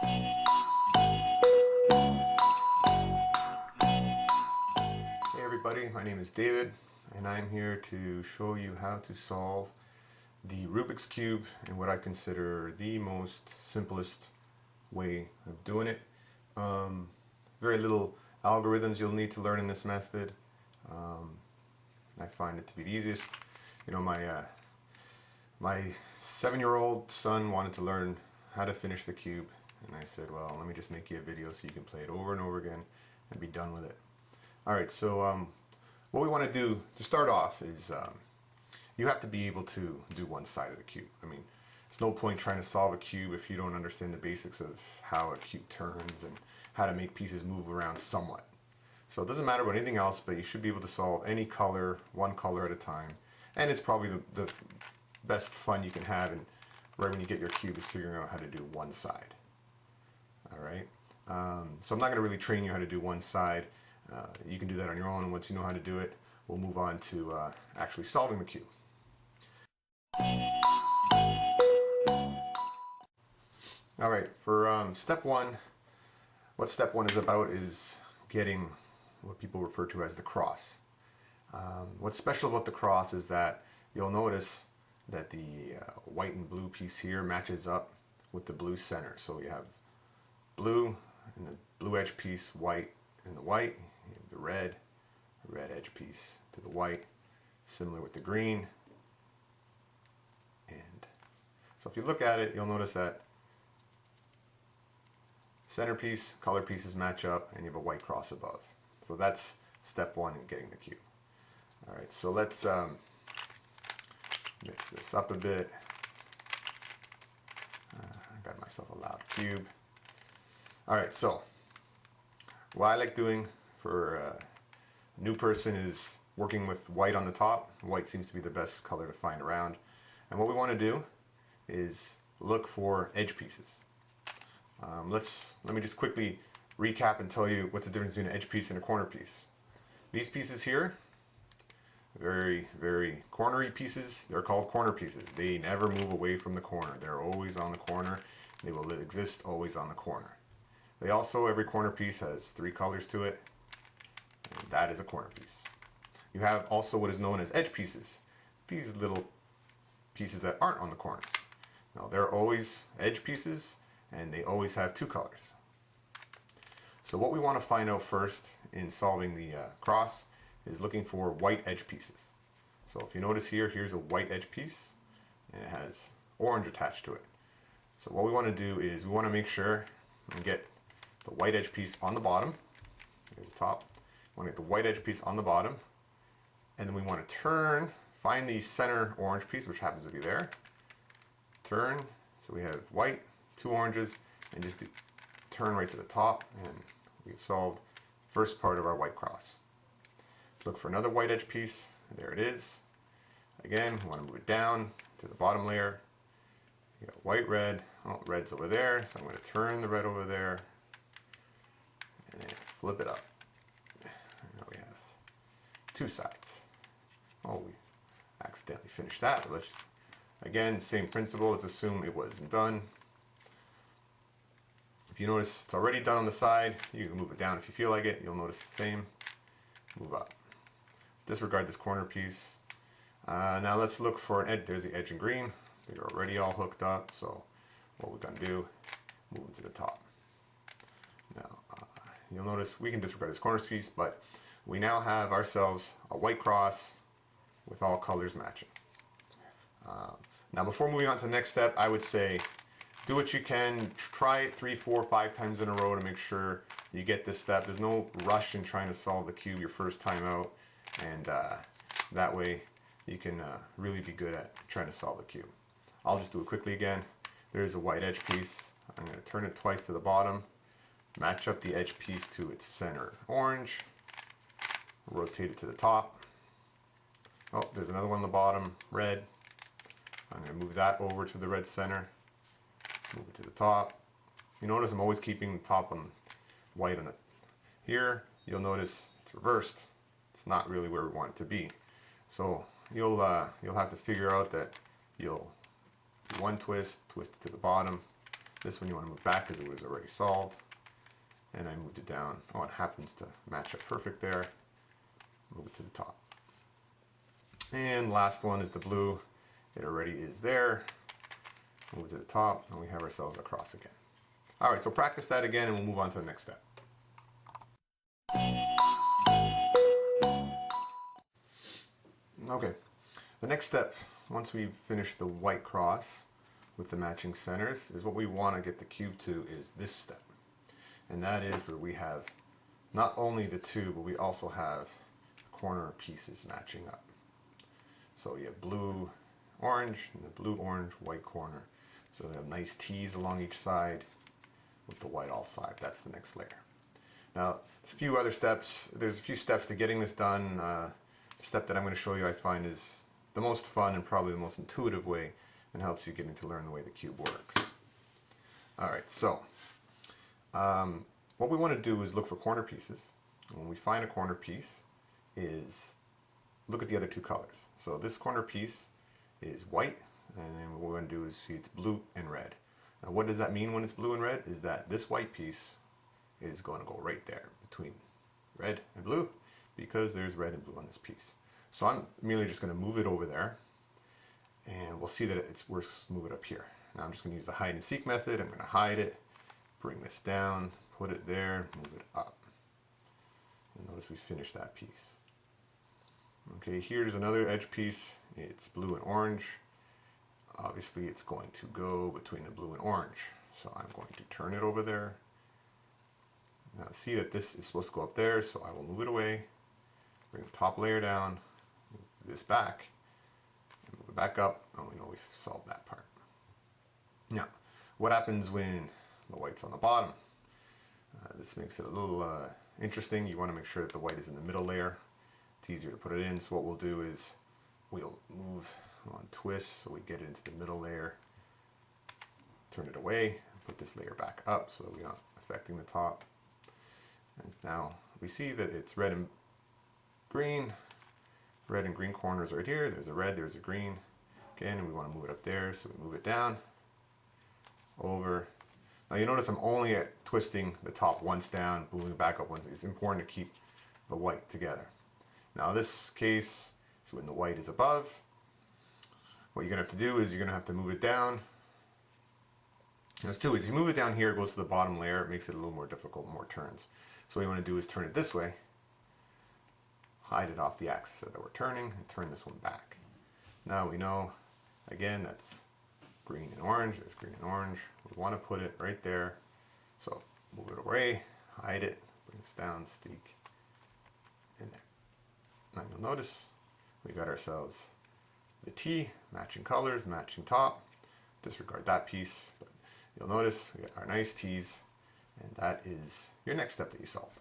Hey everybody, my name is David and I'm here to show you how to solve the Rubik's Cube in what I consider the most simplest way of doing it. Very little algorithms you'll need to learn in this method. I find it to be the easiest. You know, my 7-year-old son wanted to learn how to finish the cube, and I said, well, let me just make you a video so you can play it over and over again and be done with it. Alright, so what we want to do to start off is you have to be able to do one side of the cube. I mean, there's no point trying to solve a cube if you don't understand the basics of how a cube turns and how to make pieces move around somewhat. So it doesn't matter about anything else, but you should be able to solve any color, one color at a time. And it's probably the best fun you can have and right when you get your cube is figuring out how to do one side. Alright, so I'm not going to really train you how to do one side. You can do that on your own, and once you know how to do it, we'll move on to actually solving the cube. Alright, for step one, what step one is about is getting what people refer to as the cross. What's special about the cross is that you'll notice that the white and blue piece here matches up with the blue center. So you have blue and the blue edge piece, white and the white, you have the red edge piece to the white, similar with the green. And so if you look at it, you'll notice that centerpiece, color pieces match up, and you have a white cross above. So that's step one in getting the cube. Alright, so let's mix this up a bit. I got myself a loud cube. Alright, so what I like doing for a new person is working with white on the top. White seems to be the best color to find around. And what we want to do is look for edge pieces. Let me just quickly recap and tell you what's the difference between an edge piece and a corner piece. These pieces here, very, very cornery pieces, they're called corner pieces. They never move away from the corner. They're always on the corner. They will exist always on the corner. They also, every corner piece has 3 colors to it, and that is a corner piece. You have also what is known as edge pieces. These little pieces that aren't on the corners. Now, they're always edge pieces, and they always have 2 colors. So what we want to find out first in solving the cross is looking for white edge pieces. So if you notice here, here's a white edge piece, and it has orange attached to it. So what we want to do is we want to make sure and get the white edge piece on the bottom. Here's the top. We want to get the white edge piece on the bottom, and then we want to find the center orange piece, which happens to be there. Turn, so we have white, 2 oranges, and just turn right to the top, and we've solved the first part of our white cross. Let's look for another white edge piece. There it is. Again, we want to move it down to the bottom layer. You got white, red. Oh, red's over there, so I'm going to turn the red over there and then flip it up. Now we have 2 sides. Oh, we accidentally finished that, but let's just, again, same principle. Let's assume it wasn't done. If you notice it's already done on the side, you can move it down if you feel like it. You'll notice the same. Move up. Disregard this corner piece. Now let's look for an edge. There's the edge in green. They're already all hooked up, so what we're going to do, move them to the top. Now, you'll notice we can disregard this corner piece, but we now have ourselves a white cross with all colors matching. Now before moving on to the next step, I would say do what you can, try it 3, 4, 5 times in a row to make sure you get this step. There's no rush in trying to solve the cube your first time out, and that way you can really be good at trying to solve the cube. I'll just do it quickly again. There's a white edge piece. I'm going to turn it twice to the bottom, match up the edge piece to its center orange, rotate it to the top. Oh, there's another one on the bottom, red. I'm going to move that over to the red center. Move it to the top. You notice I'm always keeping the top on white on it. Here, you'll notice it's reversed. It's not really where we want it to be. So you'll have to figure out that you'll do one twist, twist it to the bottom, This one you want to move back because it was already solved. And I moved it down. Oh, it happens to match up perfect there. Move it to the top. And last one is the blue. It already is there. Move it to the top, and we have ourselves a cross again. All right, so practice that again, and we'll move on to the next step. Okay, the next step, once we've finished the white cross with the matching centers, is what we want to get the cube to is this step. And that is where we have not only the two, but we also have corner pieces matching up. So you have blue, orange, and the blue, orange, white corner. So they have nice T's along each side with the white all side. That's the next layer. Now, there's a few other steps. There's a few steps to getting this done. The step that I'm going to show you I find is the most fun and probably the most intuitive way and helps you getting to learn the way the cube works. All right, so what we want to do is look for corner pieces. When we find a corner piece, is look at the other two colors. So this corner piece is white, and then what we're going to do is see it's blue and red. Now what does that mean when it's blue and red? Is that this white piece is going to go right there between red and blue because there's red and blue on this piece. So I'm merely just going to move it over there, and we'll see that we're supposed to move it up here. Now I'm just going to use the hide and seek method. I'm going to hide it, bring this down, put it there, move it up. And notice we finished that piece. Okay, here's another edge piece. It's blue and orange. Obviously it's going to go between the blue and orange. So I'm going to turn it over there. Now see that this is supposed to go up there, so I will move it away, bring the top layer down, move this back, and move it back up, and we know we've solved that part. Now, what happens when the white's on the bottom? This makes it a little interesting. You want to make sure that the white is in the middle layer. It's easier to put it in, so what we'll do is we'll move on twist so we get it into the middle layer, turn it away, put this layer back up so that we're not affecting the top. And now we see that it's red and green. Red and green corners right here. There's a red, there's a green. Again, we want to move it up there, so we move it down, over. Now you notice I'm only twisting the top once down, moving it back up once. It's important to keep the white together. Now this case, so when the white is above, what you're going to have to do is you're going to have to move it down. There's two ways. If you move it down here, it goes to the bottom layer. It makes it a little more difficult, more turns. So what you want to do is turn it this way, hide it off the axis that we're turning, and turn this one back. Now we know, again, that's green and orange. There's green and orange. We want to put it right there. So move it away, hide it, bring this down, stick in there. Now you'll notice we got ourselves the T, matching colors, matching top. Disregard that piece, but you'll notice we got our nice T's, and that is your next step that you solved.